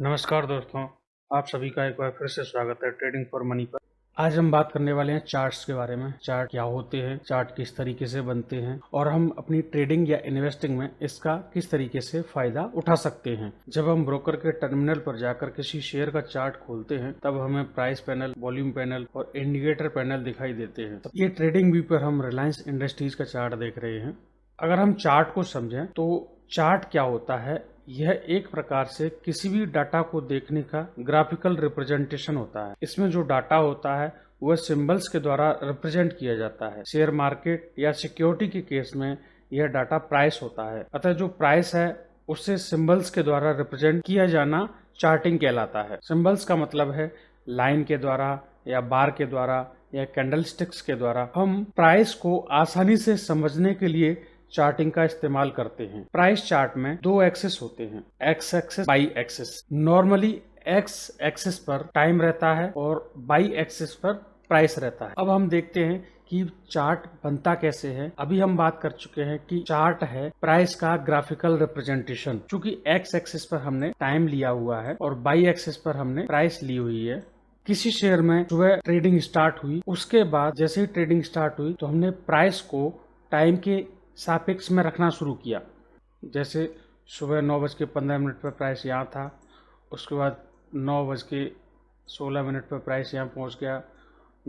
नमस्कार दोस्तों, आप सभी का एक बार फिर से स्वागत है ट्रेडिंग फॉर मनी पर। आज हम बात करने वाले हैं चार्ट्स के बारे में। चार्ट क्या होते हैं, चार्ट किस तरीके से बनते हैं और हम अपनी ट्रेडिंग या इन्वेस्टिंग में इसका किस तरीके से फायदा उठा सकते हैं। जब हम ब्रोकर के टर्मिनल पर जाकर किसी शेयर का चार्ट खोलते हैं तब हमें प्राइस पैनल, वॉल्यूम पैनल और इंडिकेटर पैनल दिखाई देते हैं। ये ट्रेडिंग व्यू पर हम रिलायंस इंडस्ट्रीज का चार्ट देख रहे हैं। अगर हम चार्ट को समझें तो चार्ट क्या होता है, यह एक प्रकार से किसी भी डाटा को देखने का ग्राफिकल रिप्रेजेंटेशन होता है। इसमें जो डाटा होता है वह सिंबल्स के द्वारा रिप्रेजेंट किया जाता है। शेयर मार्केट या सिक्योरिटी के केस में यह डाटा प्राइस होता है, अतः जो प्राइस है उससे सिंबल्स के द्वारा रिप्रेजेंट किया जाना चार्टिंग कहलाता है। सिंबल्स का मतलब है लाइन के द्वारा या बार के द्वारा या कैंडलस्टिक्स के द्वारा हम प्राइस को आसानी से समझने के लिए चार्टिंग का इस्तेमाल करते हैं। प्राइस चार्ट में दो एक्सिस होते हैं, X axis, Y axis. Normally X axis पर टाइम रहता है और वाई एक्सिस पर प्राइस रहता है। अब हम देखते हैं कि चार्ट बनता कैसे है। अभी हम बात कर चुके हैं कि चार्ट है प्राइस का ग्राफिकल रिप्रेजेंटेशन। चूंकि एक्स एक्सिस पर हमने टाइम लिया हुआ है और वाई एक्सिस पर हमने प्राइस ली हुई है। किसी शेयर में सुबह ट्रेडिंग स्टार्ट हुई, उसके बाद जैसे ही ट्रेडिंग स्टार्ट हुई तो हमने प्राइस को टाइम के सापेक्ष में रखना शुरू किया। जैसे सुबह 9:15 पर प्राइस यहाँ था, उसके बाद 9:16 पर प्राइस यहाँ पहुँच गया,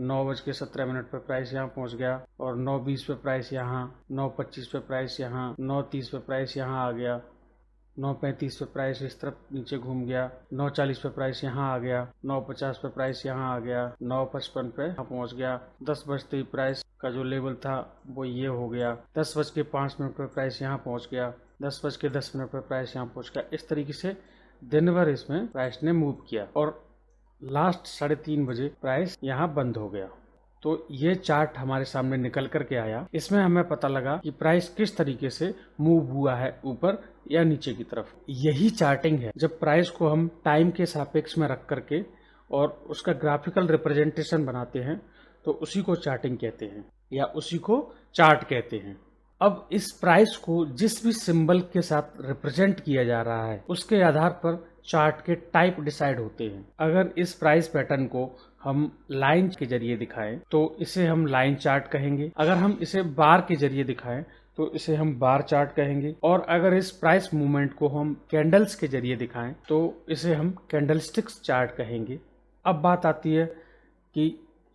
9:17 पर प्राइस यहाँ पहुँच गया और 9:20 पर प्राइस यहाँ, 9:25 पर प्राइस यहाँ, 9:30 पर प्राइस यहाँ आ गया, 9:35 पे प्राइस इस तरफ नीचे घूम गया, 9:40 पे प्राइस यहाँ आ गया, 9:50 पे प्राइस यहाँ आ गया, 9:55 पे यहाँ पहुँच गया। 10 बजते ही प्राइस का जो लेवल था वो ये हो गया। 10:05 पे प्राइस यहाँ पहुँच गया, 10:10 पे प्राइस यहाँ पहुँच गया। इस तरीके से दिन भर इसमें प्राइस ने मूव किया और लास्ट 3:30 बजे प्राइस यहाँ बंद हो गया। तो ये चार्ट हमारे सामने निकल करके आया। इसमें हमें पता लगा कि प्राइस किस तरीके से मूव हुआ है, ऊपर या नीचे की तरफ। यही चार्टिंग है। जब प्राइस को हम टाइम के सापेक्ष में रख करके और उसका ग्राफिकल रिप्रेजेंटेशन बनाते हैं तो उसी को चार्टिंग कहते हैं या उसी को चार्ट कहते हैं। अब इस प्राइस को जिस भी सिंबल के साथ रिप्रेजेंट किया जा रहा है उसके आधार पर चार्ट के टाइप डिसाइड होते हैं। अगर इस प्राइस पैटर्न को हम लाइन के जरिए दिखाएं तो इसे हम लाइन चार्ट कहेंगे। अगर हम इसे बार के जरिए दिखाएं तो इसे हम बार चार्ट कहेंगे। और अगर इस प्राइस मूवमेंट को हम कैंडल्स के जरिए दिखाएं तो इसे हम कैंडलस्टिक्स चार्ट कहेंगे। अब बात आती है कि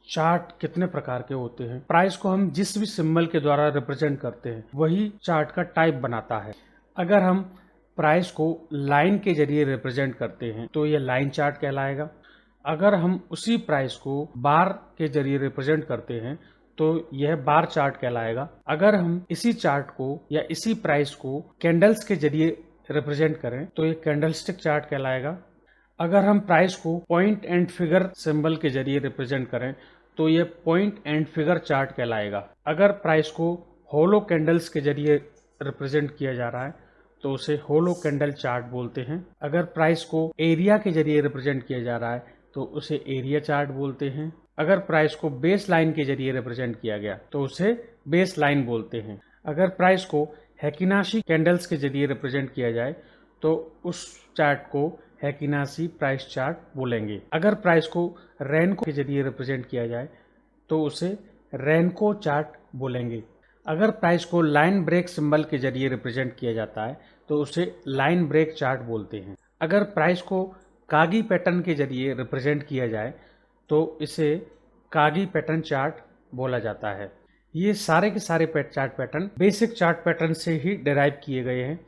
चार्ट कितने प्रकार के होते हैं। प्राइस को हम जिस भी सिंबल के द्वारा रिप्रेजेंट करते हैं वही चार्ट का टाइप बनाता है। अगर हम प्राइस को लाइन के जरिए रिप्रेजेंट करते हैं तो ये लाइन चार्ट कहलाएगा। अगर हम उसी प्राइस को बार के जरिए रिप्रेजेंट करते हैं तो यह बार चार्ट कहलाएगा। अगर हम इसी चार्ट को या इसी प्राइस को कैंडल्स के जरिए रिप्रेजेंट करें तो ये कैंडलस्टिक चार्ट कहलाएगा। अगर हम प्राइस को पॉइंट एंड फिगर सिंबल के जरिए रिप्रेजेंट करें तो ये पॉइंट एंड फिगर चार्ट कहलाएगा। अगर प्राइस को होलो कैंडल्स के जरिए रिप्रेजेंट किया जा रहा है तो उसे होलो कैंडल चार्ट बोलते हैं। अगर प्राइस को एरिया के जरिए रिप्रेजेंट किया जा रहा है तो उसे एरिया चार्ट बोलते हैं। अगर प्राइस को बेस लाइन के जरिए रिप्रेजेंट किया गया तो उसे बेस लाइन बोलते हैं। अगर प्राइस को हेकिनाशी कैंडल्स के जरिए रिप्रेजेंट किया जाए तो उस चार्ट को हेकिनाशी प्राइस चार्ट बोलेंगे। अगर प्राइस को रेनको के जरिए रिप्रेजेंट किया जाए तो उसे रेनको चार्ट बोलेंगे। अगर प्राइस को लाइन ब्रेक सिंबल के जरिए रिप्रेजेंट किया जाता है तो उसे लाइन ब्रेक चार्ट बोलते हैं। अगर प्राइस को कागी पैटर्न के जरिए रिप्रेजेंट किया जाए तो इसे कागी पैटर्न चार्ट बोला जाता है। ये सारे के सारे chart pattern basic chart pattern से ही डिराइव किए गए हैं,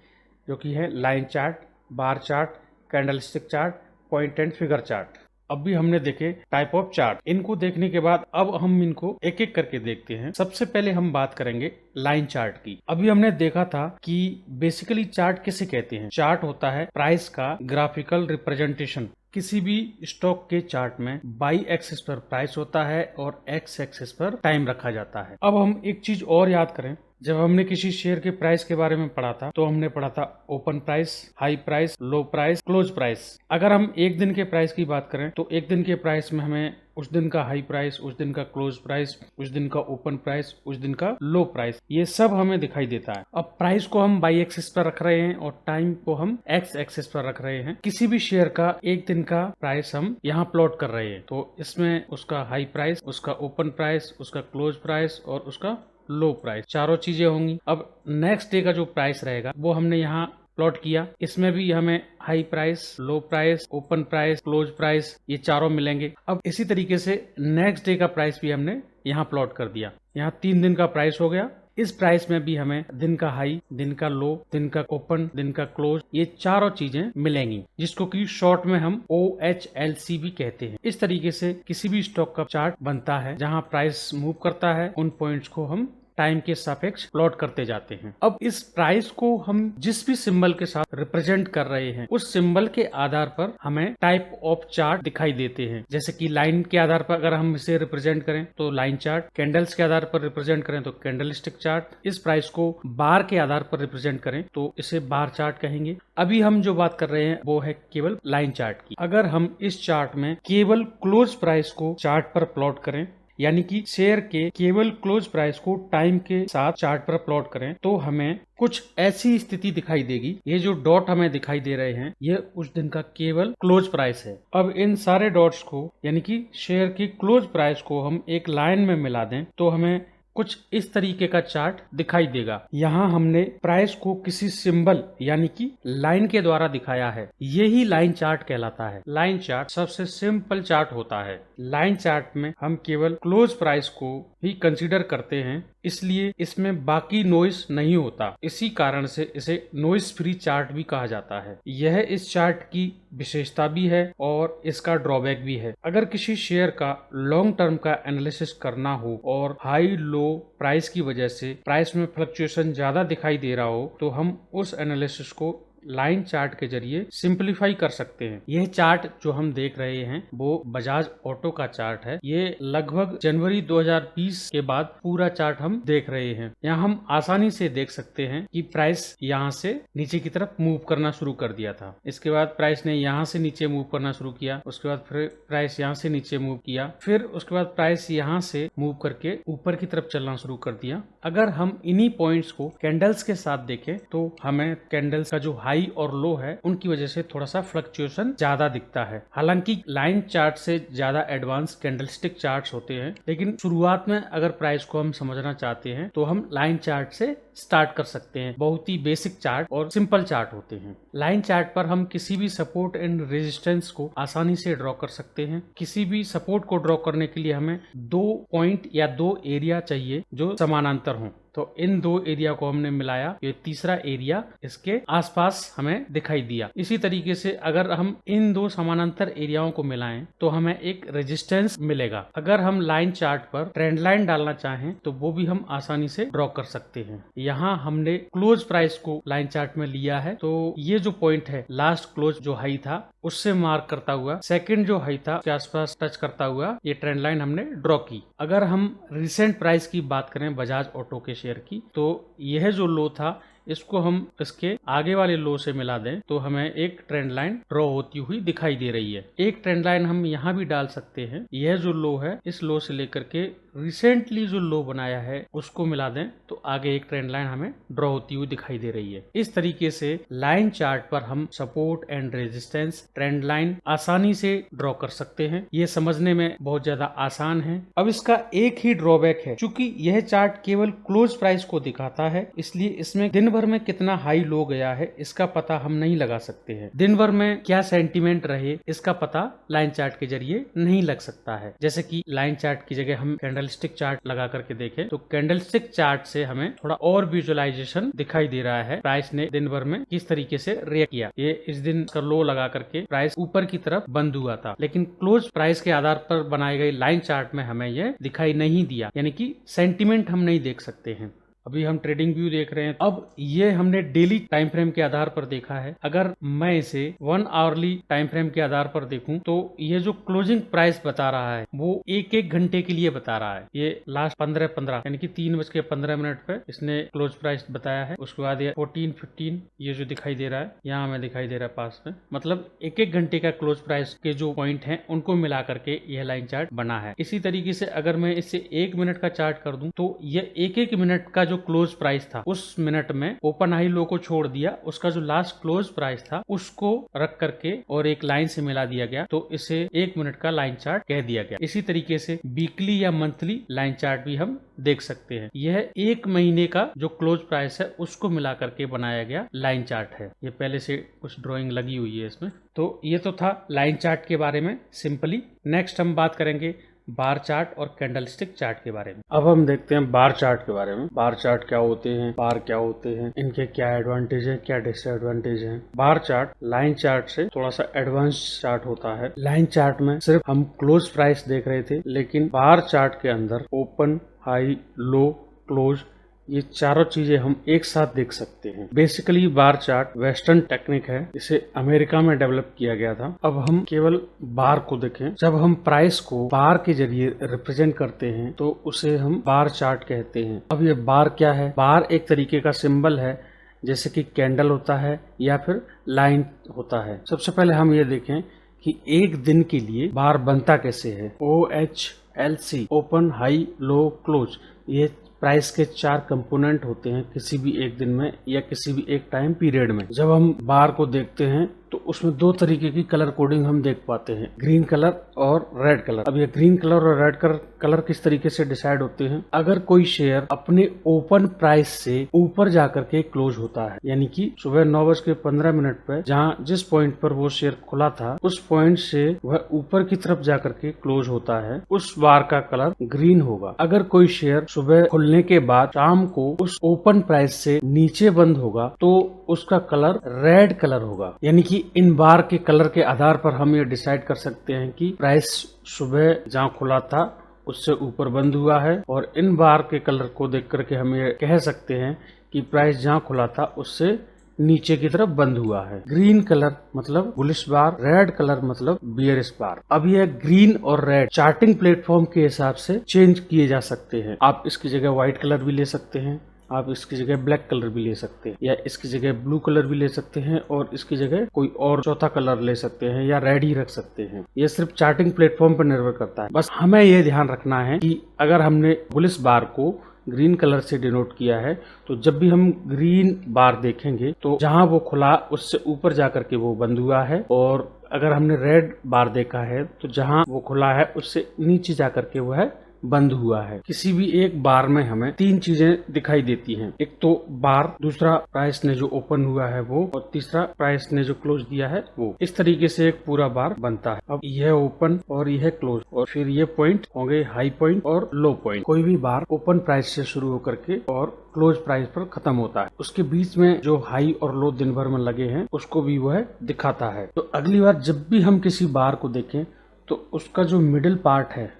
जो कि है line chart, bar chart, candlestick chart, point and figure chart. अभी हमने देखे टाइप ऑफ चार्ट। इनको देखने के बाद अब हम इनको एक एक करके देखते हैं। सबसे पहले हम बात करेंगे लाइन चार्ट की। अभी हमने देखा था कि बेसिकली चार्ट किसे कहते हैं। चार्ट होता है प्राइस का ग्राफिकल रिप्रेजेंटेशन। किसी भी स्टॉक के चार्ट में बाई एक्सिस पर प्राइस होता है और एक्स एक्सिस पर टाइम रखा जाता है। अब हम एक चीज और याद करें, जब हमने किसी शेयर के प्राइस के बारे में पढ़ा था तो हमने पढ़ा था ओपन प्राइस, हाई प्राइस, लो प्राइस, क्लोज प्राइस। अगर हम एक दिन के प्राइस की बात करें तो एक दिन के प्राइस में हमें उस दिन का हाई प्राइस, उस दिन का क्लोज प्राइस, उस दिन का ओपन प्राइस, उस दिन का लो प्राइस, ये सब हमें दिखाई देता है। अब प्राइस को हम वाई एक्सिस पर रख रहे हैं और टाइम को हम एक्स एक्सिस पर रख रहे हैं। किसी भी शेयर का एक दिन का प्राइस हम यहाँ प्लॉट कर रहे हैं, तो इसमें उसका हाई प्राइस, उसका ओपन प्राइस, उसका क्लोज प्राइस और उसका लो प्राइस, चारों चीजें होंगी। अब नेक्स्ट डे का जो प्राइस रहेगा वो हमने यहाँ प्लॉट किया। इसमें भी हमें हाई प्राइस, लो price, open price, close price, ये चारों मिलेंगे। अब इसी तरीके से नेक्स्ट डे का प्राइस भी हमने यहाँ प्लॉट कर दिया। यहाँ 3 दिन का प्राइस हो गया। इस प्राइस में भी हमें दिन का हाई, दिन का लो, दिन का ओपन, दिन का क्लोज, ये चारों चीजें मिलेंगी, जिसको कि शॉर्ट में हम OHLC भी कहते हैं। इस तरीके से किसी भी स्टॉक का चार्ट बनता है, जहां प्राइस मूव करता है उन पॉइंट्स को हम टाइम के सापेक्ष प्लॉट करते जाते हैं। अब इस प्राइस को हम जिस भी सिंबल के साथ रिप्रेजेंट कर रहे हैं, उस सिंबल के आधार पर हमें टाइप ऑफ चार्ट दिखाई देते हैं। जैसे कि लाइन के आधार पर अगर हम इसे रिप्रेजेंट करें तो लाइन चार्ट, कैंडल्स के आधार पर रिप्रेजेंट करें तो कैंडलस्टिक चार्ट, इस प्राइस को बार के आधार पर रिप्रेजेंट करें तो इसे बार चार्ट कहेंगे। अभी हम जो बात कर रहे हैं वो है केवल लाइन चार्ट की। अगर हम इस चार्ट में केवल क्लोज प्राइस को चार्ट पर प्लॉट करें, यानी कि शेयर के केवल क्लोज प्राइस को टाइम के साथ चार्ट पर प्लॉट करें, तो हमें कुछ ऐसी स्थिति दिखाई देगी। ये जो डॉट हमें दिखाई दे रहे हैं, ये उस दिन का केवल क्लोज प्राइस है। अब इन सारे डॉट्स को, यानी कि शेयर की क्लोज प्राइस को हम एक लाइन में मिला दें तो हमें कुछ इस तरीके का चार्ट दिखाई देगा। यहाँ हमने प्राइस को किसी सिंबल यानी कि लाइन के द्वारा दिखाया है, यही लाइन चार्ट कहलाता है। लाइन चार्ट सबसे सिंपल चार्ट होता है। लाइन चार्ट में हम केवल क्लोज प्राइस को ही कंसीडर करते हैं, इसलिए इसमें बाकी नॉइस नहीं होता। इसी कारण से इसे नॉइस फ्री चार्ट भी कहा जाता है। यह इस चार्ट की विशेषता भी है और इसका ड्रॉबैक भी है। अगर किसी शेयर का लॉन्ग टर्म का एनालिसिस करना हो और हाई लो प्राइस की वजह से प्राइस में फ्लक्चुएशन ज्यादा दिखाई दे रहा हो, तो हम उस एनालिसिस को लाइन चार्ट के जरिए सिंप्लीफाई कर सकते हैं। यह चार्ट जो हम देख रहे हैं वो बजाज ऑटो का चार्ट है। ये लगभग जनवरी 2020 के बाद पूरा चार्ट हम देख रहे हैं। यहाँ हम आसानी से देख सकते हैं कि प्राइस यहाँ से नीचे की तरफ मूव करना शुरू कर दिया था। इसके बाद प्राइस ने यहाँ से नीचे मूव करना शुरू किया, उसके बाद फिर प्राइस यहाँ से नीचे मूव किया, फिर उसके बाद प्राइस यहाँ से मूव करके ऊपर की तरफ चलना शुरू कर दिया। अगर हम इन्हीं पॉइंट्स को कैंडल्स के साथ देखें तो हमें कैंडल्स का जो हाई और लो है उनकी वजह से थोड़ा सा फ्लक्चुएशन ज्यादा दिखता है। हालांकि लाइन चार्ट से ज्यादा एडवांस कैंडलस्टिक चार्ट्स होते हैं, लेकिन शुरुआत में अगर प्राइस को हम समझना चाहते हैं तो हम लाइन चार्ट से स्टार्ट कर सकते हैं। बहुत ही बेसिक चार्ट और सिंपल चार्ट होते हैं। लाइन चार्ट पर हम किसी भी सपोर्ट एंड रेजिस्टेंस को आसानी से ड्रॉ कर सकते हैं। किसी भी सपोर्ट को ड्रॉ करने के लिए हमें 2 पॉइंट या 2 एरिया चाहिए जो समानांतर हों। तो इन 2 एरिया को हमने मिलाया, ये तीसरा एरिया इसके आसपास हमें दिखाई दिया। इसी तरीके से अगर हम इन 2 समानांतर एरियाओं को मिलाएं तो हमें एक रेजिस्टेंस मिलेगा। अगर हम लाइन चार्ट पर ट्रेंड लाइन डालना चाहें तो वो भी हम आसानी से ड्रॉ कर सकते हैं। यहाँ हमने क्लोज प्राइस को लाइन चार्ट में लिया है, तो ये जो पॉइंट है लास्ट क्लोज जो हाई था उससे मार्क करता हुआ, सेकंड जो हाई था उसके आसपास टच करता हुआ ये ट्रेंड लाइन हमने ड्रॉ की। अगर हम रिसेंट प्राइस की बात करें बजाज ऑटो के शेयर की, तो यह जो लो था इसको हम इसके आगे वाले लो से मिला दें तो हमें एक ट्रेंड लाइन ड्रॉ होती हुई दिखाई दे रही है। एक ट्रेंड लाइन हम यहाँ भी डाल सकते हैं। यह जो लो है, इस लो से लेकर के रिसेंटली जो लो बनाया है उसको मिला दें तो आगे एक ट्रेंड लाइन हमें ड्रॉ होती हुई दिखाई दे रही है। इस तरीके से लाइन चार्ट पर हम support and resistance, trend line आसानी से ड्रॉ कर सकते हैं। ये समझने में बहुत ज्यादा आसान है। अब इसका एक ही ड्रॉबैक है, क्योंकि यह चार्ट केवल क्लोज प्राइस को दिखाता है, इसलिए इसमें दिन भर में कितना हाई लो गया है इसका पता हम नहीं लगा सकते हैं। दिन भर में क्या सेंटीमेंट रहे इसका पता लाइन चार्ट के जरिए नहीं लग सकता है। जैसे कि लाइन चार्ट की जगह हम कैंडलस्टिक चार्ट लगा करके देखें तो कैंडलस्टिक चार्ट से हमें थोड़ा और विजुअलाइजेशन दिखाई दे रहा है प्राइस ने दिन भर में किस तरीके से रिएक्ट किया। ये इस दिन का लो लगा करके प्राइस ऊपर की तरफ बंद हुआ था, लेकिन क्लोज प्राइस के आधार पर बनाई गई लाइन चार्ट में हमें यह दिखाई नहीं दिया, यानी कि सेंटीमेंट हम नहीं देख सकते हैं। अभी हम ट्रेडिंग व्यू देख रहे हैं। अब ये हमने डेली टाइम फ्रेम के आधार पर देखा है। अगर मैं इसे 1 आवरली टाइम फ्रेम के आधार पर देखूं तो ये जो क्लोजिंग प्राइस बता रहा है वो एक घंटे के लिए बता रहा है। ये लास्ट 15 यानी कि 3:15 पे इसने क्लोज प्राइस बताया है। उसके बाद ये 14:15 ये जो दिखाई दे रहा है यहाँ हमें दिखाई दे रहा है पास में, मतलब एक घंटे का क्लोज प्राइस के जो पॉइंट हैं उनको मिला करके यह लाइन चार्ट बना है। इसी तरीके से अगर मैं इसे 1 मिनट का चार्ट कर दूं तो यह एक मिनट का जो क्लोज प्राइस था उस मिनट में ओपन हाई लो को छोड़ दिया, उसका जो लास्ट क्लोज प्राइस था उसको रख करके और एक लाइन से मिला दिया गया, तो इसे 1 मिनट का लाइन चार्ट कह दिया गया। इसी तरीके से वीकली या मंथली लाइन चार्ट भी हम देख सकते हैं। यह 1 महीने का जो क्लोज प्राइस है उसको मिला करके बनाया गया लाइन चार्ट है। ये पहले से कुछ ड्राइंग लगी हुई है इसमें। तो ये तो था लाइन चार्ट के बारे में सिंपली। नेक्स्ट हम बात करेंगे बार चार्ट और कैंडलस्टिक चार्ट के बारे में। अब हम देखते हैं बार चार्ट के बारे में। बार चार्ट क्या होते हैं, बार क्या होते हैं, इनके क्या एडवांटेज है, क्या डिसएडवांटेज है। बार चार्ट लाइन चार्ट से थोड़ा सा एडवांस चार्ट होता है। लाइन चार्ट में सिर्फ हम क्लोज प्राइस देख रहे थे, लेकिन बार चार्ट के अंदर ओपन, हाई, लो, क्लोज ये चारों चीजें हम एक साथ देख सकते हैं। Basically bar chart western technique है, इसे अमेरिका में डेवलप किया गया था। अब हम केवल बार को देखें। जब हम प्राइस को बार के जरिए रिप्रेजेंट करते हैं तो उसे हम बार चार्ट कहते हैं। अब ये बार क्या है? बार एक तरीके का सिंबल है, जैसे कि कैंडल होता है या फिर लाइन होता है। सबसे पहले हम ये देखें कि एक दिन के लिए बार बनता कैसे है। OHLC open, high, low, close, ये प्राइस के 4 कंपोनेंट होते हैं किसी भी एक दिन में या किसी भी एक टाइम पीरियड में। जब हम बार को देखते हैं तो उसमें 2 तरीके की कलर कोडिंग हम देख पाते हैं, ग्रीन कलर और रेड कलर। अब ये ग्रीन कलर और रेड कलर किस तरीके से डिसाइड होते हैं? अगर कोई शेयर अपने ओपन प्राइस से ऊपर जाकर के क्लोज होता है, यानी कि सुबह 9:15 पे जहाँ जिस पॉइंट पर वो शेयर खुला था उस पॉइंट से वह ऊपर की तरफ जाकर के क्लोज होता है, उस बार का कलर ग्रीन होगा। अगर कोई शेयर सुबह खुलने के बाद शाम को उस ओपन प्राइस से नीचे बंद होगा तो उसका कलर रेड कलर होगा। यानी कि इन बार के कलर के आधार पर हम ये डिसाइड कर सकते हैं कि प्राइस सुबह जहाँ खुला था उससे ऊपर बंद हुआ है, और इन बार के कलर को देख करके हम ये कह सकते हैं कि प्राइस जहाँ खुला था उससे नीचे की तरफ बंद हुआ है। ग्रीन कलर मतलब बुलिश बार, रेड कलर मतलब बियरिश बार। अब यह ग्रीन और रेड चार्टिंग प्लेटफॉर्म के हिसाब से चेंज किए जा सकते हैं। आप इसकी जगह व्हाइट कलर भी ले सकते हैं, आप इसकी जगह ब्लैक कलर भी ले सकते हैं, या इसकी जगह ब्लू कलर भी ले सकते हैं, और इसकी जगह कोई और चौथा कलर ले सकते हैं, या रेड ही रख सकते हैं। ये सिर्फ चार्टिंग प्लेटफॉर्म पर निर्भर करता है। बस हमें ये ध्यान रखना है कि अगर हमने बुलिश बार को ग्रीन कलर से डिनोट किया है तो जब भी हम ग्रीन बार देखेंगे तो जहां वो खुला उससे ऊपर जाकर के वो बंद हुआ है, और अगर हमने रेड बार देखा है तो जहां वो खुला है उससे नीचे जाकर के वो है बंद हुआ है। किसी भी एक बार में हमें 3 चीजें दिखाई देती हैं। एक तो बार, दूसरा प्राइस ने जो ओपन हुआ है वो, और तीसरा प्राइस ने जो क्लोज दिया है वो। इस तरीके से एक पूरा बार बनता है। अब यह ओपन और यह क्लोज, और फिर ये पॉइंट होंगे हाई पॉइंट और लो पॉइंट। कोई भी बार ओपन प्राइस से शुरू होकर के और क्लोज प्राइस पर खत्म होता है। उसके बीच में जो हाई और लो दिन भर में लगे हैं उसको भी वह दिखाता है। तो अगली बार जब भी हम किसी बार को देखें तो उसका जो मिडिल पार्ट है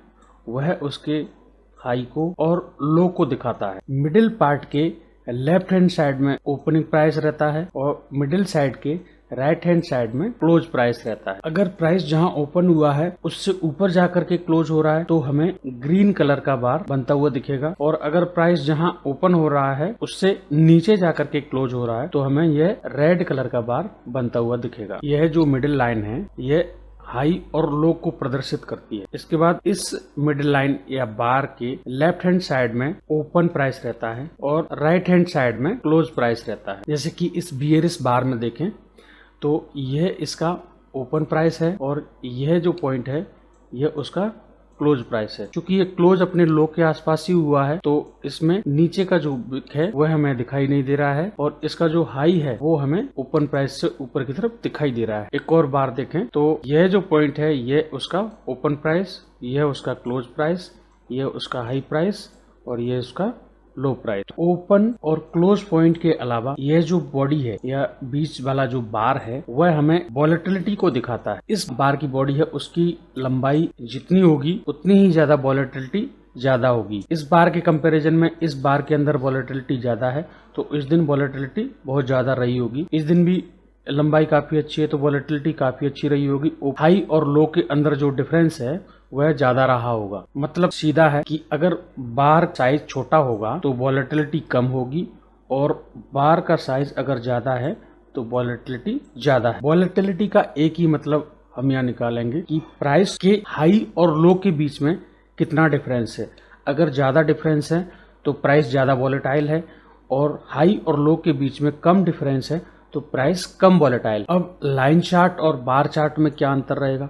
वह उसके हाई को और लो को दिखाता है। मिडिल पार्ट के लेफ्ट हैंड साइड में ओपनिंग प्राइस रहता है और मिडिल साइड के राइट हैंड साइड में क्लोज प्राइस रहता है। अगर प्राइस जहां ओपन हुआ है उससे ऊपर जाकर के क्लोज हो रहा है तो हमें ग्रीन कलर का बार बनता हुआ दिखेगा, और अगर प्राइस जहां ओपन हो रहा है उससे नीचे जाकर के क्लोज हो रहा है तो हमें यह रेड कलर का बार बनता हुआ दिखेगा। यह जो मिडिल लाइन है यह हाई और लो को प्रदर्शित करती है। इसके बाद इस मिडिल लाइन या बार के लेफ्ट हैंड साइड में ओपन प्राइस रहता है और राइट हैंड साइड में क्लोज प्राइस रहता है। जैसे कि इस बियरिश बार में देखें तो यह इसका ओपन प्राइस है और यह जो पॉइंट है यह उसका क्लोज प्राइस है। क्योंकि ये क्लोज अपने लो के आसपास ही हुआ है तो इसमें नीचे का जो विक है वह हमें दिखाई नहीं दे रहा है, और इसका जो हाई है वो हमें ओपन प्राइस से ऊपर की तरफ दिखाई दे रहा है। एक और बार देखें तो यह जो पॉइंट है यह उसका ओपन प्राइस, यह उसका क्लोज प्राइस, यह उसका हाई प्राइस और यह उसका लो प्राइस। ओपन और क्लोज पॉइंट के अलावा यह जो बॉडी है या बीच वाला जो बार है वह हमें वॉलेटिलिटी को दिखाता है। इस बार की बॉडी है उसकी लंबाई जितनी होगी उतनी ही ज्यादा वॉलेटिलिटी ज्यादा होगी। इस बार के कंपैरिजन में इस बार के अंदर वॉलेटिलिटी ज्यादा है, तो इस दिन वॉलेटिलिटी बहुत ज्यादा रही होगी। इस दिन भी लंबाई काफी अच्छी है, तो वॉलेटिलिटी काफी अच्छी रही होगी। हाई और लो के अंदर जो डिफरेंस है वह ज्यादा रहा होगा। मतलब सीधा है कि अगर बार साइज छोटा होगा तो वॉलेटिलिटी कम होगी, और बार का साइज अगर ज्यादा है तो वॉलेटिलिटी ज्यादा है। वॉलेटिलिटी का एक ही मतलब हम यहाँ निकालेंगे कि प्राइस के हाई और लो के बीच में कितना डिफरेंस है। अगर ज्यादा डिफरेंस है तो प्राइस ज्यादा वॉलेटाइल है, और हाई और लो के बीच में कम डिफरेंस है तो प्राइस कम वॉलेटाइल। अब लाइन चार्ट और बार चार्ट में क्या अंतर रहेगा?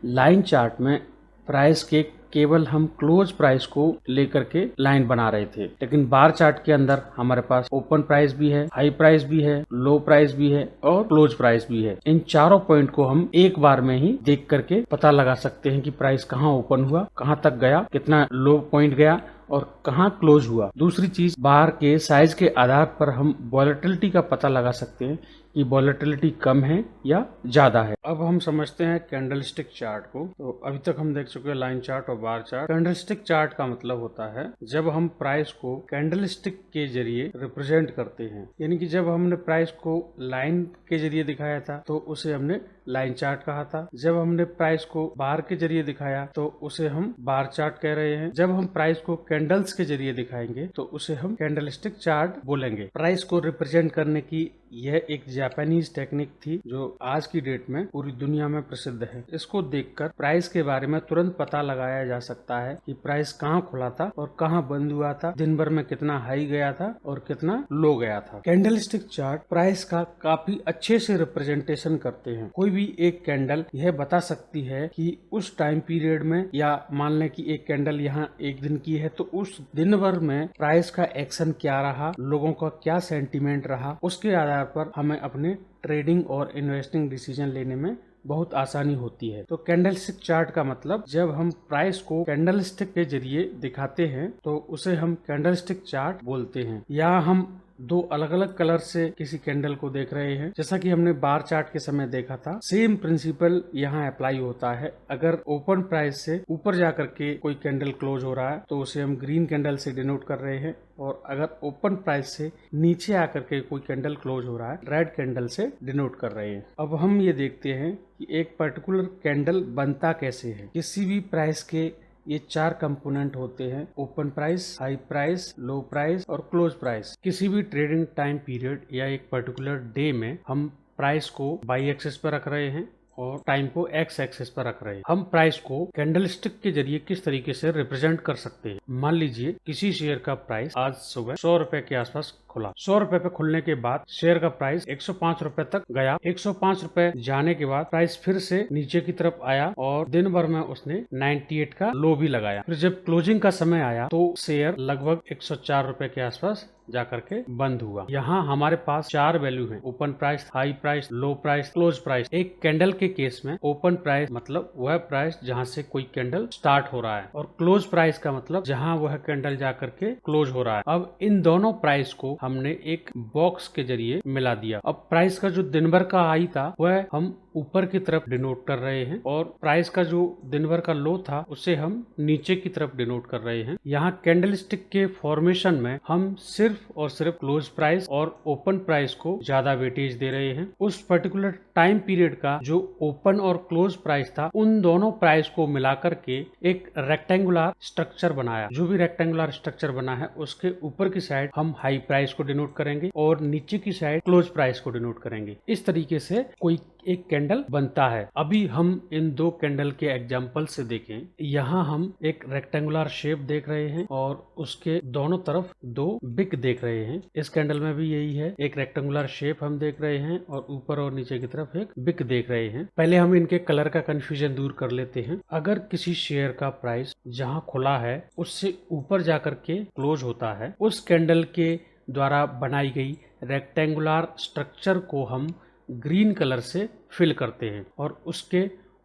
लाइन चार्ट में प्राइस के केवल हम क्लोज प्राइस को लेकर के लाइन बना रहे थे, लेकिन बार चार्ट के अंदर हमारे पास ओपन प्राइस भी है, हाई प्राइस भी है, लो प्राइस भी है और क्लोज प्राइस भी है। इन चारों पॉइंट को हम एक बार में ही देख करके पता लगा सकते हैं कि प्राइस कहाँ ओपन हुआ, कहाँ तक गया, कितना लो पॉइंट गया और कहाँ क्लोज हुआ। दूसरी चीज, बार के साइज के आधार पर हम वॉलेटिलिटी का पता लगा सकते हैं कि वॉलेटिलिटी कम है या ज्यादा है। अब हम समझते हैं कैंडलस्टिक चार्ट को। तो अभी तक हम देख चुके हैं लाइन चार्ट और बार चार्ट। कैंडलस्टिक चार्ट का मतलब होता है जब हम प्राइस को कैंडलस्टिक के जरिए रिप्रेजेंट करते हैं, यानी कि जब हमने प्राइस को लाइन के जरिए दिखाया था तो उसे हमने लाइन चार्ट कहा था। जब हमने प्राइस को बार के जरिए दिखाया तो उसे हम बार चार्ट कह रहे हैं। जब हम प्राइस को कैंडल्स के जरिए दिखाएंगे तो उसे हम कैंडलस्टिक चार्ट बोलेंगे। प्राइस को रिप्रेजेंट करने की यह एक जापानीज टेक्निक थी जो आज की डेट में पूरी दुनिया में प्रसिद्ध है। इसको देखकर प्राइस के बारे में तुरंत पता लगाया जा सकता है कि प्राइस कहाँ खुला था और कहाँ बंद हुआ था, दिन भर में कितना हाई गया था और कितना लो गया था। कैंडलस्टिक चार्ट प्राइस का काफी अच्छे से रिप्रेजेंटेशन करते हैं। कोई भी एक कैंडल यह बता सकती है कि उस टाइम पीरियड में, या मान लें कि एक कैंडल यहाँ एक दिन की है, तो उस दिन भर में प्राइस का एक्शन क्या रहा, लोगों का क्या सेंटीमेंट रहा, उसके आधार पर हमें अपने ट्रेडिंग और इन्वेस्टिंग डिसीजन लेने में बहुत आसानी होती है। तो कैंडलस्टिक चार्ट का मतलब, जब हम प्राइस को कैंडलस्टिक के जरिए दिखाते हैं तो उसे हम कैंडलस्टिक चार्ट बोलते हैं। यहाँ हम दो अलग अलग कलर से किसी कैंडल को देख रहे हैं। जैसा कि हमने बार चार्ट के समय देखा था, सेम प्रिंसिपल यहाँ अप्लाई होता है। अगर ओपन प्राइस से ऊपर जाकर के कोई कैंडल क्लोज हो रहा है तो उसे हम ग्रीन कैंडल से डिनोट कर रहे हैं, और अगर ओपन प्राइस से नीचे आकर के कोई कैंडल क्लोज हो रहा है, रेड कैंडल से डिनोट कर रहे हैं। अब हम ये देखते हैं कि एक पर्टिकुलर कैंडल बनता कैसे है। किसी भी प्राइस के ये चार कंपोनेंट होते हैं: ओपन प्राइस, हाई प्राइस, लो प्राइस और क्लोज प्राइस। किसी भी ट्रेडिंग टाइम पीरियड या एक पर्टिकुलर डे में हम प्राइस को बाई एक्सिस पर रख रहे हैं और टाइम को एक्स एक्सिस पर रख रहे हैं। हम प्राइस को कैंडलस्टिक के जरिए किस तरीके से रिप्रेजेंट कर सकते हैं? मान लीजिए किसी शेयर का प्राइस आज सुबह 100 रुपए के आसपास खुला। 100 रुपए पे खुलने के बाद शेयर का प्राइस 105 रुपए तक गया। 105 रुपए जाने के बाद प्राइस फिर से नीचे की तरफ आया और दिन भर में उसने 98 का लो भी लगाया। फिर जब क्लोजिंग का समय आया तो शेयर लगभग 104 रुपए के आसपास जाकर के बंद हुआ। यहाँ हमारे पास चार वैल्यू हैं: ओपन प्राइस, हाई प्राइस, लो प्राइस, क्लोज प्राइस। एक कैंडल के केस में ओपन प्राइस मतलब वह प्राइस जहाँ से कोई कैंडल स्टार्ट हो रहा है, और क्लोज प्राइस का मतलब जहाँ वह कैंडल जाकर के क्लोज हो रहा है। अब इन दोनों प्राइस को हमने एक बॉक्स के जरिए मिला दिया। अब प्राइस का जो दिन भर का हाई था वह हम ऊपर की तरफ डिनोट कर रहे हैं, और प्राइस का जो दिन भर का लो था उसे हम नीचे की तरफ डिनोट कर रहे हैं। यहाँ कैंडलस्टिक के फॉर्मेशन में हम सिर्फ और सिर्फ क्लोज प्राइस और ओपन प्राइस को ज्यादा वेटेज दे रहे हैं। उस पर्टिकुलर टाइम पीरियड का जो ओपन और क्लोज प्राइस था, उन दोनों प्राइस को मिलाकर के एक रेक्टेंगुलर स्ट्रक्चर बनाया। जो भी रेक्टेंगुलर स्ट्रक्चर बना है उसके ऊपर की साइड हम हाई प्राइस को डिनोट करेंगे और नीचे की साइड क्लोज प्राइस को डिनोट करेंगे। इस तरीके से कोई एक कैंडल बनता है। अभी हम इन दो कैंडल के एग्जाम्पल से देखें। यहाँ हम एक रेक्टेंगुलर शेप देख रहे हैं और उसके दोनों तरफ दो बिक देख रहे हैं। इस कैंडल में भी यही है, एक रेक्टेंगुलर शेप हम देख रहे हैं और ऊपर और नीचे की तरफ एक बिक देख रहे हैं। पहले हम इनके कलर का कंफ्यूजन दूर कर लेते हैं। अगर किसी शेयर का प्राइस जहाँ खुला है उससे ऊपर जाकर के क्लोज होता है, उस कैंडल के द्वारा बनाई गई रेक्टेंगुलर स्ट्रक्चर को हम ग्रीन कलर से फिल करते हैं और उसके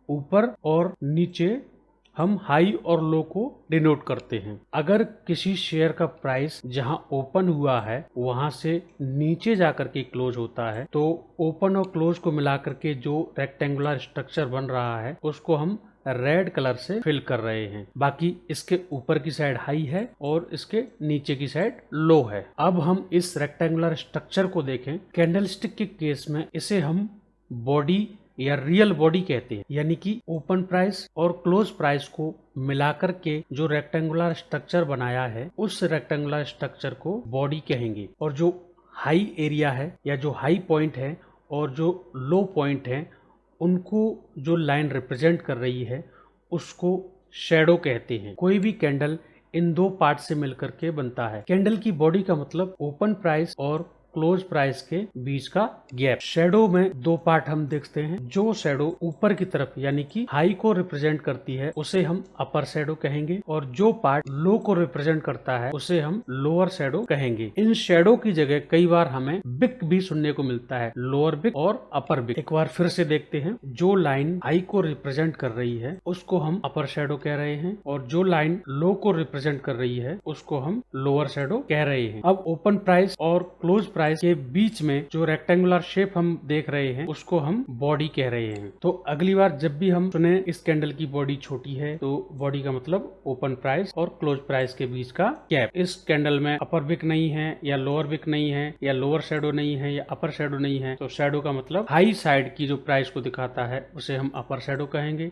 ऊपर और नीचे हम हाई और लो को डिनोट करते हैं। अगर किसी शेयर का प्राइस जहां ओपन हुआ है वहां से नीचे जाकर के क्लोज होता है, तो ओपन और क्लोज को मिलाकर के जो रेक्टेंगुलर स्ट्रक्चर बन रहा है उसको हम रेड कलर से फिल कर रहे हैं। बाकी इसके ऊपर की साइड हाई है और इसके नीचे की साइड लो है। अब हम इस रेक्टेंगुलर स्ट्रक्चर को देखें। कैंडलस्टिक के केस में इसे हम बॉडी या रियल बॉडी कहते हैं, यानी कि ओपन प्राइस और क्लोज प्राइस को मिलाकर के जो रेक्टेंगुलर स्ट्रक्चर बनाया है उस रेक्टेंगुलर स्ट्रक्चर को बॉडी कहेंगे। और जो हाई एरिया है या जो हाई पॉइंट है और जो लो पॉइंट है उनको जो लाइन रिप्रेजेंट कर रही है उसको शैडो कहते हैं। कोई भी कैंडल इन दो पार्ट से मिलकर के बनता है। कैंडल की बॉडी का मतलब ओपन प्राइस और क्लोज प्राइस के बीच का गैप। शैडो में दो पार्ट हम देखते हैं। जो शैडो ऊपर की तरफ यानी कि हाई को रिप्रेजेंट करती है उसे हम अपर शैडो कहेंगे और जो पार्ट लो को रिप्रेजेंट करता है उसे हम लोअर शैडो कहेंगे। इन शैडो की जगह कई बार हमें बिग भी सुनने को मिलता है, लोअर बिग और अपर बिग। एक बार फिर से देखते हैं। जो लाइन हाई को रिप्रेजेंट कर रही है उसको हम अपर शैडो कह रहे हैं और जो लाइन लो को रिप्रेजेंट कर रही है उसको हम लोअर शैडो कह रहे हैं। अब ओपन प्राइस और क्लोज प्राइस के बीच में जो रेक्टेंगुलर शेप हम देख रहे हैं उसको हम बॉडी कह रहे हैं। तो अगली बार जब भी हम सुने इस कैंडल की बॉडी छोटी है तो बॉडी का मतलब ओपन प्राइस और क्लोज प्राइस के बीच का गैप। इस कैंडल में अपर विक नहीं है या लोअर विक नहीं है या लोअर शैडो नहीं है या अपर शैडो नहीं है, तो शैडो का मतलब हाई साइड की जो प्राइस को दिखाता है उसे हम अपर शैडो कहेंगे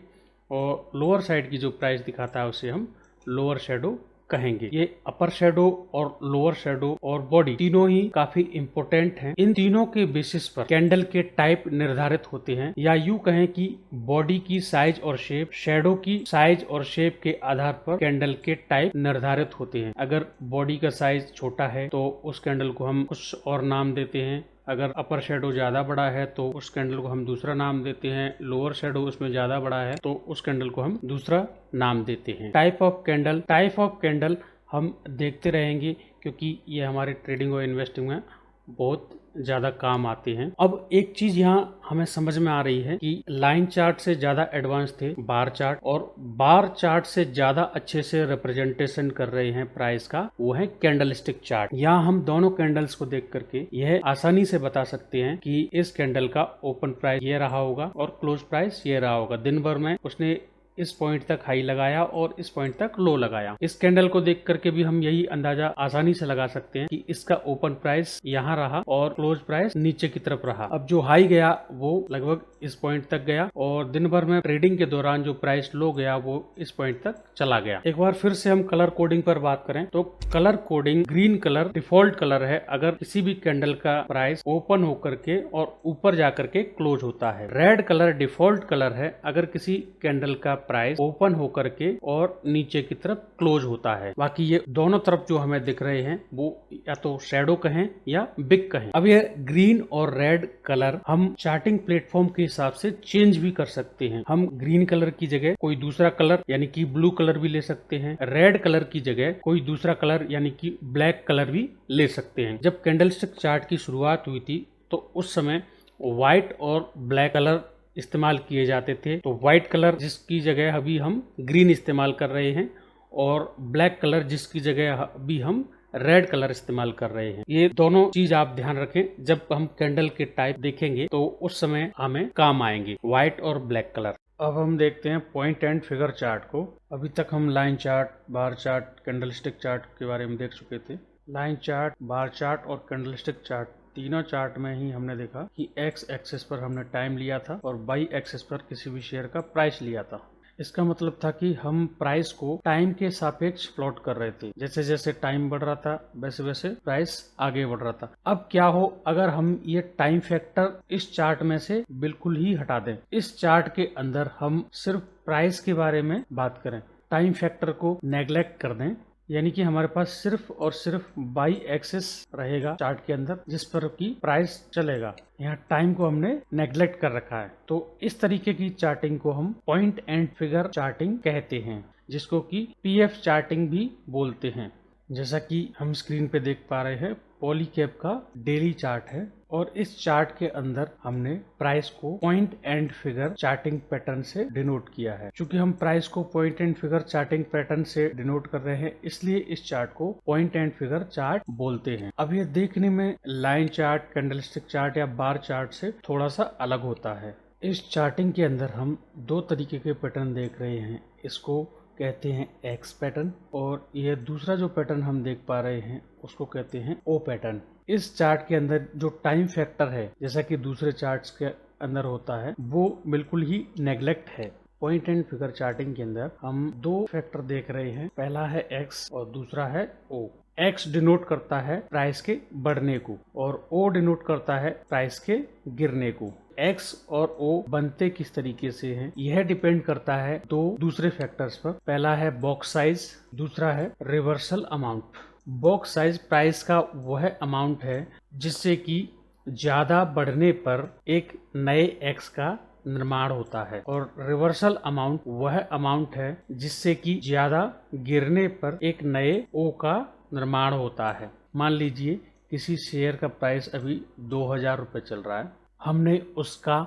और लोअर साइड की जो प्राइस दिखाता है उसे हम लोअर शैडो कहेंगे। ये अपर शैडो और लोअर शैडो और बॉडी तीनों ही काफी इम्पोर्टेंट हैं। इन तीनों के बेसिस पर कैंडल के टाइप निर्धारित होते हैं, या यूं कहें कि बॉडी की साइज और शेप शैडो की साइज और शेप के आधार पर कैंडल के टाइप निर्धारित होते हैं। अगर बॉडी का साइज छोटा है तो उस कैंडल को हम कुछ और नाम देते हैं। अगर अपर शैडो ज्यादा बड़ा है तो उस कैंडल को हम दूसरा नाम देते हैं। लोअर शैडो उसमें ज्यादा बड़ा है तो उस कैंडल को हम दूसरा नाम देते हैं। टाइप ऑफ कैंडल हम देखते रहेंगे क्योंकि ये हमारे ट्रेडिंग और इन्वेस्टिंग में बहुत ज्यादा काम आते हैं। अब एक चीज यहाँ हमें समझ में आ रही है कि लाइन चार्ट से ज्यादा एडवांस थे बार चार्ट, और बार चार्ट से ज्यादा अच्छे से रिप्रेजेंटेशन कर रहे हैं प्राइस का, वो है कैंडलस्टिक चार्ट। यहाँ हम दोनों कैंडल्स को देख करके यह आसानी से बता सकते हैं कि इस कैंडल का ओपन प्राइस ये रहा होगा और क्लोज प्राइस ये रहा होगा। दिन भर में उसने इस पॉइंट तक हाई लगाया और इस पॉइंट तक लो लगाया। इस कैंडल को देख करके भी हम यही अंदाजा आसानी से लगा सकते हैं कि इसका ओपन प्राइस यहाँ रहा और क्लोज प्राइस नीचे की तरफ रहा। अब जो हाई गया वो लगभग इस पॉइंट तक गया और दिन भर में ट्रेडिंग के दौरान जो प्राइस लो गया वो इस पॉइंट तक चला गया। एक बार फिर से हम कलर कोडिंग पर बात करें तो colour coding green colour default colour है अगर किसी भी कैंडल का प्राइस ओपन होकर के और ऊपर जाकर के क्लोज होता है। रेड कलर डिफॉल्ट कलर है अगर किसी कैंडल का प्राइस ओपन होकर के और नीचे की तरफ क्लोज होता है। बाकी ये दोनों तरफ जो हमें दिख रहे हैं वो या तो शैडो कहें या बिग कहें। अब ये ग्रीन और रेड कलर हम चार्टिंग प्लेटफॉर्म के हिसाब से चेंज भी कर सकते हैं। हम ग्रीन कलर की जगह कोई दूसरा कलर यानी कि ब्लू कलर भी ले सकते हैं। रेड कलर की जगह कोई दूसरा कलर यानी कि ब्लैक कलर भी ले सकते हैं। जब कैंडलस्टिक चार्ट की शुरुआत हुई थी तो उस समय व्हाइट और ब्लैक कलर इस्तेमाल किए जाते थे, तो व्हाइट कलर जिसकी जगह अभी हम ग्रीन इस्तेमाल कर रहे हैं और ब्लैक कलर जिसकी जगह अभी हम रेड कलर इस्तेमाल कर रहे हैं। ये दोनों चीज आप ध्यान रखें, जब हम कैंडल के टाइप देखेंगे तो उस समय हमें काम आएंगे व्हाइट और ब्लैक कलर। अब हम देखते हैं पॉइंट एंड फिगर चार्ट को। अभी तक हम लाइन चार्ट, बार चार्ट, कैंडलस्टिक चार्ट के बारे में देख चुके थे। लाइन चार्ट, बार चार्ट और कैंडलस्टिक चार्ट तीनों चार्ट में ही हमने देखा कि एक्स एक्सिस पर हमने टाइम लिया था और वाई एक्सिस पर किसी भी शेयर का प्राइस लिया था। इसका मतलब था कि हम प्राइस को टाइम के सापेक्ष प्लॉट कर रहे थे। जैसे जैसे टाइम बढ़ रहा था वैसे वैसे प्राइस आगे बढ़ रहा था। अब क्या हो अगर हम ये टाइम फैक्टर इस चार्ट में से बिल्कुल ही हटा दें, इस चार्ट के अंदर हम सिर्फ प्राइस के बारे में बात करें, टाइम फैक्टर को नेग्लेक्ट कर दें, यानी कि हमारे पास सिर्फ और सिर्फ बाई एक्सिस रहेगा चार्ट के अंदर जिस पर की प्राइस चलेगा। यहाँ टाइम को हमने नेग्लेक्ट कर रखा है। तो इस तरीके की चार्टिंग को हम पॉइंट एंड फिगर चार्टिंग कहते हैं, जिसको कि पीएफ चार्टिंग भी बोलते हैं। जैसा कि हम स्क्रीन पे देख पा रहे हैं, पॉलीकैब का डेली चार्ट है और इस चार्ट के अंदर हमने प्राइस को point and figure charting pattern से डिनोट किया है। चूंकि हम प्राइस को point and figure charting pattern से डिनोट कर रहे हैं इसलिए इस चार्ट को पॉइंट एंड फिगर चार्ट बोलते हैं। अब ये देखने में लाइन चार्ट, कैंडलस्टिक चार्ट या बार चार्ट से थोड़ा सा अलग होता है। इस चार्टिंग के अंदर हम दो तरीके के पैटर्न देख रहे हैं। इसको कहते हैं एक्स पैटर्न और यह दूसरा जो पैटर्न हम देख पा रहे हैं उसको कहते हैं ओ पैटर्न। इस चार्ट के अंदर जो टाइम फैक्टर है, जैसा कि दूसरे चार्ट्स के अंदर होता है, वो बिल्कुल ही नेग्लेक्ट है। पॉइंट एंड फिगर चार्टिंग के अंदर हम दो फैक्टर देख रहे हैं, पहला है एक्स और दूसरा है ओ। एक्स डिनोट करता है प्राइस के बढ़ने को और ओ डिनोट करता है प्राइस के गिरने को। एक्स और ओ बनते किस तरीके से हैं, यह डिपेंड करता है दो दूसरे फैक्टर्स पर। पहला है बॉक्स साइज, दूसरा है reversal amount. Box size price का वह अमाउंट है जिससे कि ज्यादा बढ़ने पर एक नए एक्स का निर्माण होता है और रिवर्सल अमाउंट वह अमाउंट है जिससे कि ज्यादा गिरने पर एक नए ओ का निर्माण होता है। मान लीजिए किसी शेयर का प्राइस अभी 2000 रुपये चल रहा है, हमने उसका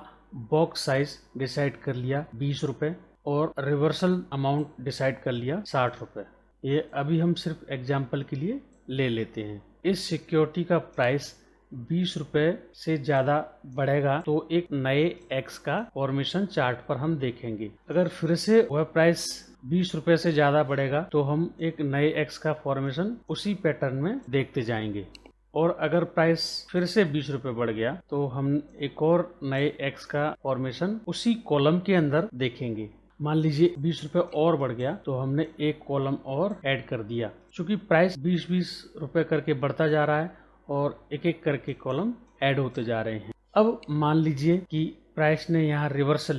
बॉक्स साइज डिसाइड कर लिया 20 रुपये और रिवर्सल अमाउंट डिसाइड कर लिया 60 रुपये। ये अभी हम सिर्फ एग्जाम्पल के लिए ले लेते हैं। इस सिक्योरिटी का प्राइस 20 रुपये से ज्यादा बढ़ेगा तो एक नए एक्स का फॉर्मेशन चार्ट पर हम देखेंगे। अगर फिर से वह प्राइस 20 रुपये से ज्यादा बढ़ेगा तो हम एक नए एक्स का फॉर्मेशन उसी पैटर्न में देखते जाएंगे। और अगर प्राइस फिर से 20 रुपये बढ़ गया तो हम एक और नए एक्स का फॉर्मेशन उसी कॉलम के अंदर देखेंगे। मान लीजिए 20 रुपये और बढ़ गया तो हमने एक कॉलम और ऐड कर दिया। चूंकि प्राइस 20-20 रुपये करके बढ़ता जा रहा है और एक एक करके कॉलम ऐड होते जा रहे हैं। अब मान लीजिए कि प्राइस ने यहाँ रिवर्सल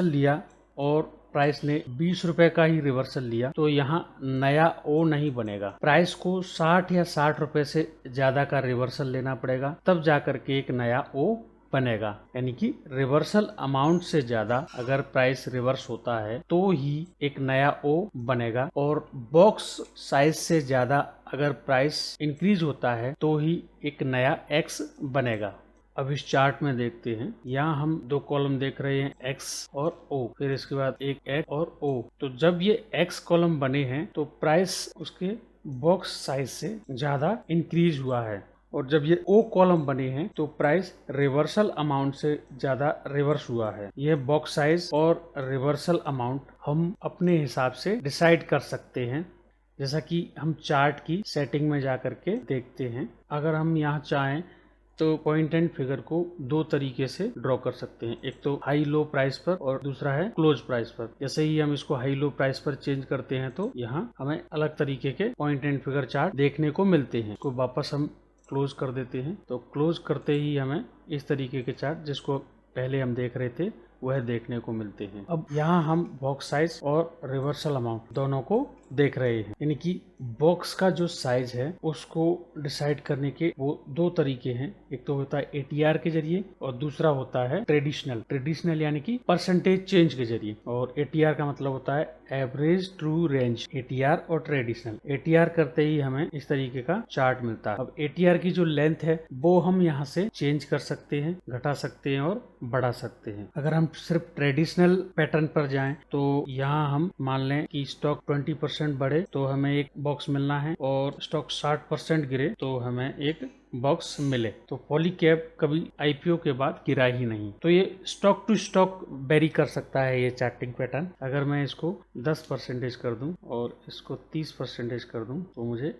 लिया और प्राइस ने 20 रुपए का ही रिवर्सल लिया तो यहाँ नया ओ नहीं बनेगा। प्राइस को 60 या 60 रुपए से ज्यादा का रिवर्सल लेना पड़ेगा, तब जाकर के एक नया ओ बनेगा। यानी कि रिवर्सल अमाउंट से ज्यादा अगर प्राइस रिवर्स होता है तो ही एक नया ओ बनेगा और बॉक्स साइज से ज्यादा अगर प्राइस इंक्रीज होता है तो ही एक नया एक्स बनेगा। अब इस चार्ट में देखते हैं, यहाँ हम दो कॉलम देख रहे हैं एक्स और ओ, फिर इसके बाद एक एक्स और ओ। तो जब ये एक्स कॉलम बने हैं तो प्राइस उसके बॉक्स साइज से ज्यादा इंक्रीज हुआ है और जब ये ओ कॉलम बने हैं तो प्राइस रिवर्सल अमाउंट से ज्यादा रिवर्स हुआ है। यह बॉक्स साइज और रिवर्सल अमाउंट हम अपने हिसाब से डिसाइड कर सकते हैं, जैसा कि हम चार्ट की सेटिंग में जा करके देखते हैं। अगर हम यहाँ चाहें तो पॉइंट एंड फिगर को दो तरीके से ड्रॉ कर सकते हैं, एक तो हाई लो प्राइस पर और दूसरा है क्लोज प्राइस पर। जैसे ही हम इसको हाई लो प्राइस पर चेंज करते हैं तो यहाँ हमें अलग तरीके के पॉइंट एंड फिगर चार्ट देखने को मिलते हैं। इसको वापस हम क्लोज कर देते हैं तो क्लोज करते ही हमें इस तरीके के चार्ट जिसको पहले हम देख रहे थे वह देखने को मिलते हैं। अब यहाँ हम बॉक्स साइज और रिवर्सल अमाउंट दोनों को देख रहे हैं, यानी कि बॉक्स का जो साइज है उसको डिसाइड करने के वो दो तरीके हैं। एक तो होता है एटीआर के जरिए और दूसरा होता है ट्रेडिशनल यानी कि परसेंटेज चेंज के जरिए। और एटीआर का मतलब होता है एवरेज ट्रू रेंज। एटीआर और ट्रेडिशनल, एटीआर करते ही हमें इस तरीके का चार्ट मिलता है। अब एटीआर की जो लेंथ है वो हम यहाँ से चेंज कर सकते हैं, घटा सकते हैं और बढ़ा सकते हैं। अगर हम सिर्फ ट्रेडिशनल पैटर्न पर जाएं तो यहाँ हम मान लें कि स्टॉक 20% बढ़े तो हमें एक बॉक्स मिलना है और स्टॉक 60% गिरे तो हमें एक बॉक्स मिले। तो पॉलीकैब कभी आईपीओ के बाद गिरा ही नहीं। तो ये स्टॉक टू स्टॉक वेरी कर सकता है ये चार्टिंग पैटर्न। अगर मैं इसको 10% कर दूं और इसको 30% कर दूं तो मुझे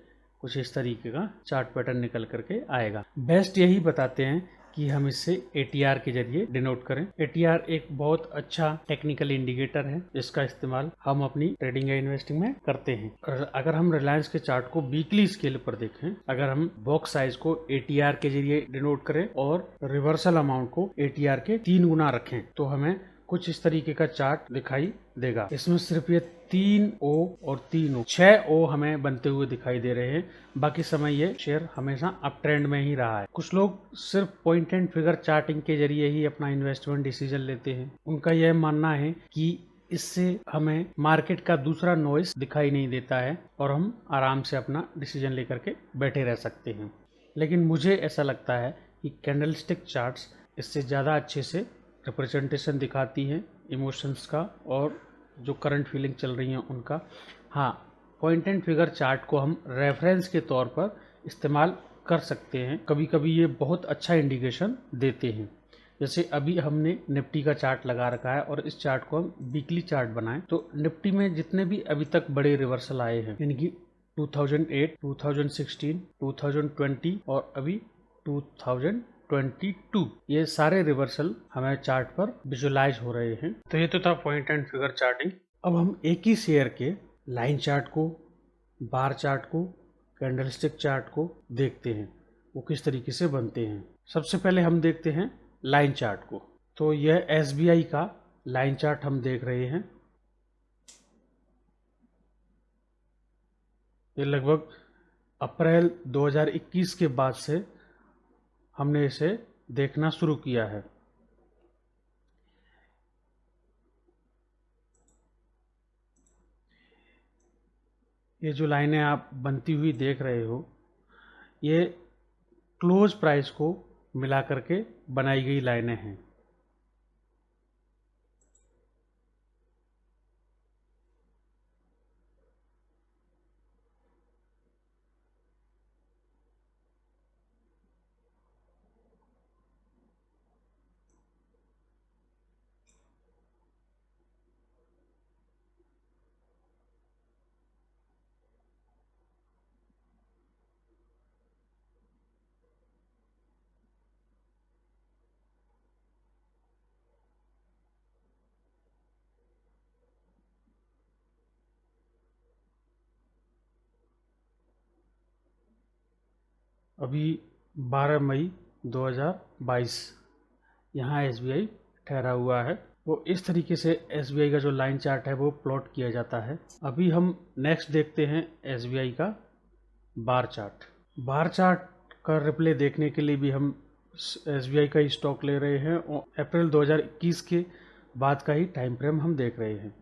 कुछ इस तरीके का चार्ट पैटर्न निकल करके आएगा। बेस्ट यही बताते हैं कि हम इससे एटीआर के जरिए डिनोट करें। एटीआर एक बहुत अच्छा टेक्निकल इंडिकेटर है जिसका इस्तेमाल हम अपनी ट्रेडिंग या इन्वेस्टिंग में करते हैं। और अगर हम रिलायंस के चार्ट को वीकली स्केल पर देखें, अगर हम बॉक्स साइज को एटीआर के जरिए डिनोट करें और रिवर्सल अमाउंट को एटीआर के 3 गुना रखें तो हमें कुछ इस तरीके का चार्ट दिखाई देगा। इसमें सिर्फ ये 3 ओ और 3 ओ 6 ओ हमें बनते हुए दिखाई दे रहे हैं। बाकी समय ये शेयर हमेशा अप ट्रेंड में ही रहा है। कुछ लोग सिर्फ पॉइंट एंड फिगर चार्टिंग के जरिए ही अपना इन्वेस्टमेंट डिसीजन लेते हैं। उनका यह मानना है कि इससे हमें मार्केट का दूसरा नॉइस दिखाई नहीं देता है और हम आराम से अपना डिसीजन लेकर के बैठे रह सकते हैं। लेकिन मुझे ऐसा लगता है कि कैंडलस्टिक चार्ट्स इससे ज़्यादा अच्छे से रिप्रेजेंटेशन दिखाती हैं इमोशंस का और जो करंट फीलिंग चल रही हैं उनका। हाँ, पॉइंट एंड फिगर चार्ट को हम रेफरेंस के तौर पर इस्तेमाल कर सकते हैं। कभी कभी ये बहुत अच्छा इंडिकेशन देते हैं। जैसे अभी हमने निफ्टी का चार्ट लगा रखा है और इस चार्ट को हम वीकली चार्ट बनाएं तो निफ्टी में जितने भी अभी तक बड़े रिवर्सल आए हैं यानी कि 2008, 2016, 2020 और अभी 2022 ये सारे रिवर्सल हमें चार्ट पर विजुलाइज हो रहे हैं। तो ये तो था पॉइंट एंड फिगर चार्टिंग। अब हम एक ही शेयर के लाइन चार्ट को, बार चार्ट को, कैंडलस्टिक चार्ट को देखते हैं वो किस तरीके से बनते हैं। सबसे पहले हम देखते हैं लाइन चार्ट को। तो यह SBI का लाइन चार्ट हम देख रहे हैं। ये लगभग अप्रैल 2021 के बाद से हमने इसे देखना शुरू किया है। ये जो लाइनें आप बनती हुई देख रहे हो ये क्लोज प्राइस को मिला करके बनाई गई लाइनें हैं। अभी 12 मई 2022 यहाँ SBI ठहरा हुआ है। वो इस तरीके से SBI का जो लाइन चार्ट है वो प्लॉट किया जाता है। अभी हम नेक्स्ट देखते हैं SBI का बार चार्ट। बार चार्ट का रिप्ले देखने के लिए भी हम SBI का ही स्टॉक ले रहे हैं और अप्रैल 2021 के बाद का ही टाइम फ्रेम हम देख रहे हैं।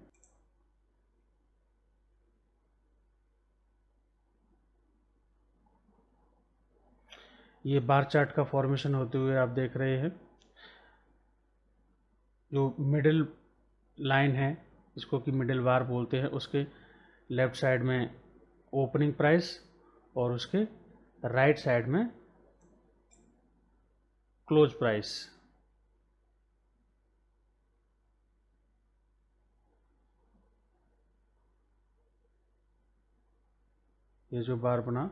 ये बार चार्ट का फॉर्मेशन होते हुए आप देख रहे हैं। जो मिडिल लाइन है इसको कि मिडिल बार बोलते हैं, उसके लेफ्ट साइड में ओपनिंग प्राइस और उसके राइट साइड में क्लोज प्राइस। ये जो बार बना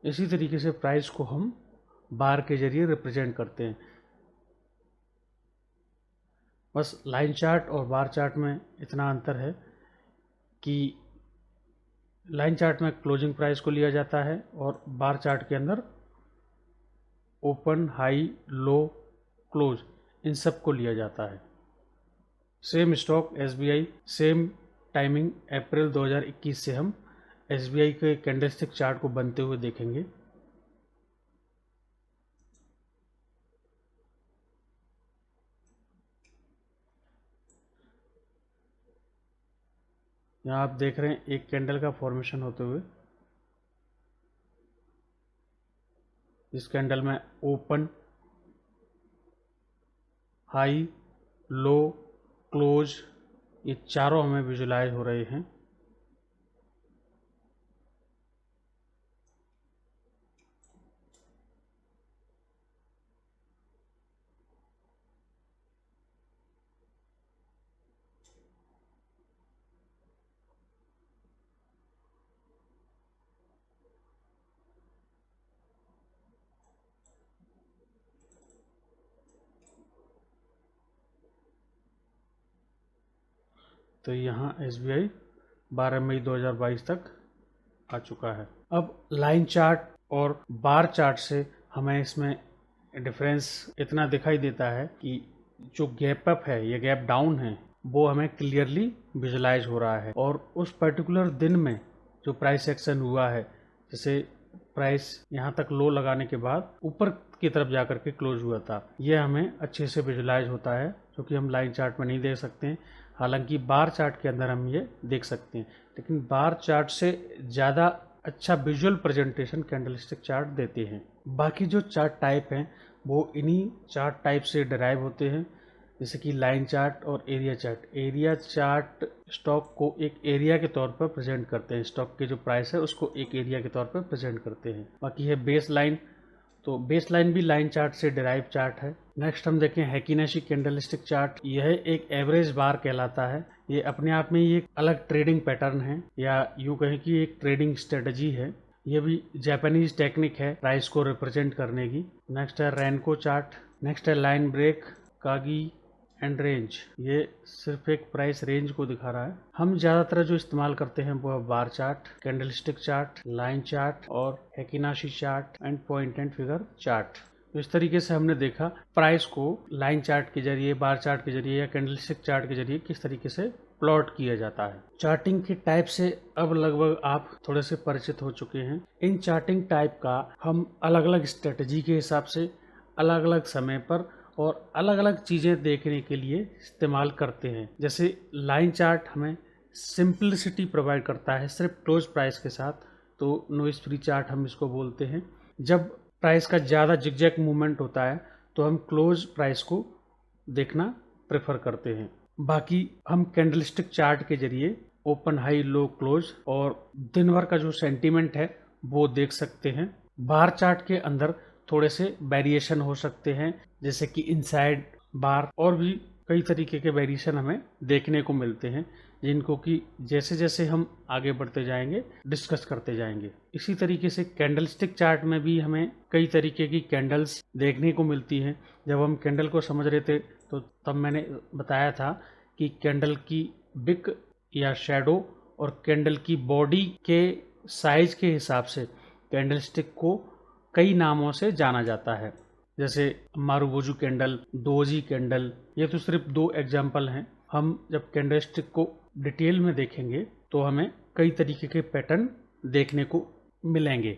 इसी तरीके से प्राइस को हम बार के जरिए रिप्रेजेंट करते हैं। बस लाइन चार्ट और बार चार्ट में इतना अंतर है कि लाइन चार्ट में क्लोजिंग प्राइस को लिया जाता है और बार चार्ट के अंदर ओपन, हाई, लो, क्लोज इन सब को लिया जाता है। Same stock SBI, same timing April 2021 से हम SBI के कैंडलस्टिक चार्ट को बनते हुए देखेंगे। यहाँ आप देख रहे हैं एक कैंडल का फॉर्मेशन होते हुए। इस कैंडल में ओपन, हाई, लो, क्लोज ये चारों हमें विजुलाइज हो रहे हैं। तो यहाँ SBI 12 मई 2022 तक आ चुका है। अब लाइन चार्ट और बार चार्ट से हमें इसमें डिफरेंस इतना दिखाई देता है कि जो गैप अप है या गैप डाउन है वो हमें क्लियरली विजुलाइज हो रहा है और उस पर्टिकुलर दिन में जो प्राइस एक्शन हुआ है, जैसे प्राइस यहाँ तक लो लगाने के बाद ऊपर की तरफ जाकर के क्लोज हुआ था, यह हमें अच्छे से विजुलाइज होता है जो कि हम लाइन चार्ट में नहीं देख सकते हैं। हालांकि बार चार्ट के अंदर हम ये देख सकते हैं, लेकिन बार चार्ट से ज़्यादा अच्छा विजुअल प्रेजेंटेशन कैंडलस्टिक चार्ट देते हैं। बाकी जो चार्ट टाइप हैं वो इन्हीं चार्ट टाइप से डिराइव होते हैं, जैसे कि लाइन चार्ट और area chart. Area chart stock को एक एरिया के तौर पर प्रेजेंट करते हैं, स्टॉक के जो प्राइस है उसको एक एरिया के तौर पर प्रेजेंट करते हैं। बाकी है बेस लाइन, तो बेस लाइन भी लाइन चार्ट से डिराइव चार्ट है। नेक्स्ट हम देखें हैकीनाशी कैंडलस्टिक चार्ट। यह एक एवरेज बार कहलाता है। ये अपने आप में ये एक अलग ट्रेडिंग पैटर्न है, या यूं कहें कि एक ट्रेडिंग स्ट्रेटजी है। ये भी जापानीज टेक्निक है प्राइस को रिप्रेजेंट करने की। नेक्स्ट है रेनको चार्ट। नेक्स्ट है लाइन ब्रेक, कागी एंड रेंज। ये सिर्फ एक प्राइस रेंज को दिखा रहा है। हम ज्यादातर जो इस्तेमाल करते हैं वो है bar chart, candlestick chart, line chart और heikin ashi chart and point and figure chart. तो इस तरीके से हमने देखा प्राइस को लाइन चार्ट के जरिए, बार चार्ट के जरिए या कैंडलस्टिक चार्ट के जरिए किस तरीके से प्लॉट किया जाता है। चार्टिंग के टाइप से अब लगभग आप थोड़े से परिचित हो चुके हैं। इन चार्टिंग टाइप का हम अलग अलग स्ट्रेटजी के हिसाब से अलग अलग समय पर और अलग अलग चीज़ें देखने के लिए इस्तेमाल करते हैं। जैसे लाइन चार्ट हमें सिंपलिसिटी प्रोवाइड करता है सिर्फ क्लोज प्राइस के साथ, तो नॉइज फ्री चार्ट हम इसको बोलते हैं। जब प्राइस का ज़्यादा जिगजैग मूवमेंट होता है तो हम क्लोज प्राइस को देखना प्रेफर करते हैं। बाकी हम कैंडलस्टिक चार्ट के जरिए ओपन, हाई, लो, क्लोज और दिन भर का जो सेंटीमेंट है वो देख सकते हैं। बार चार्ट के अंदर थोड़े से वेरिएशन हो सकते हैं, जैसे कि इनसाइड बार, और भी कई तरीके के वेरिएशन हमें देखने को मिलते हैं, जिनको कि जैसे जैसे हम आगे बढ़ते जाएंगे डिस्कस करते जाएंगे। इसी तरीके से कैंडलस्टिक चार्ट में भी हमें कई तरीके की कैंडल्स देखने को मिलती हैं। जब हम कैंडल को समझ रहे थे तो तब मैंने बताया था कि कैंडल की विक या शैडो और कैंडल की बॉडी के साइज के हिसाब से कैंडलस्टिक को कई नामों से जाना जाता है, जैसे मारुबोजू कैंडल, डोजी कैंडल। ये तो सिर्फ 2 एग्जाम्पल हैं। हम जब कैंडलस्टिक को डिटेल में देखेंगे तो हमें कई तरीके के पैटर्न देखने को मिलेंगे।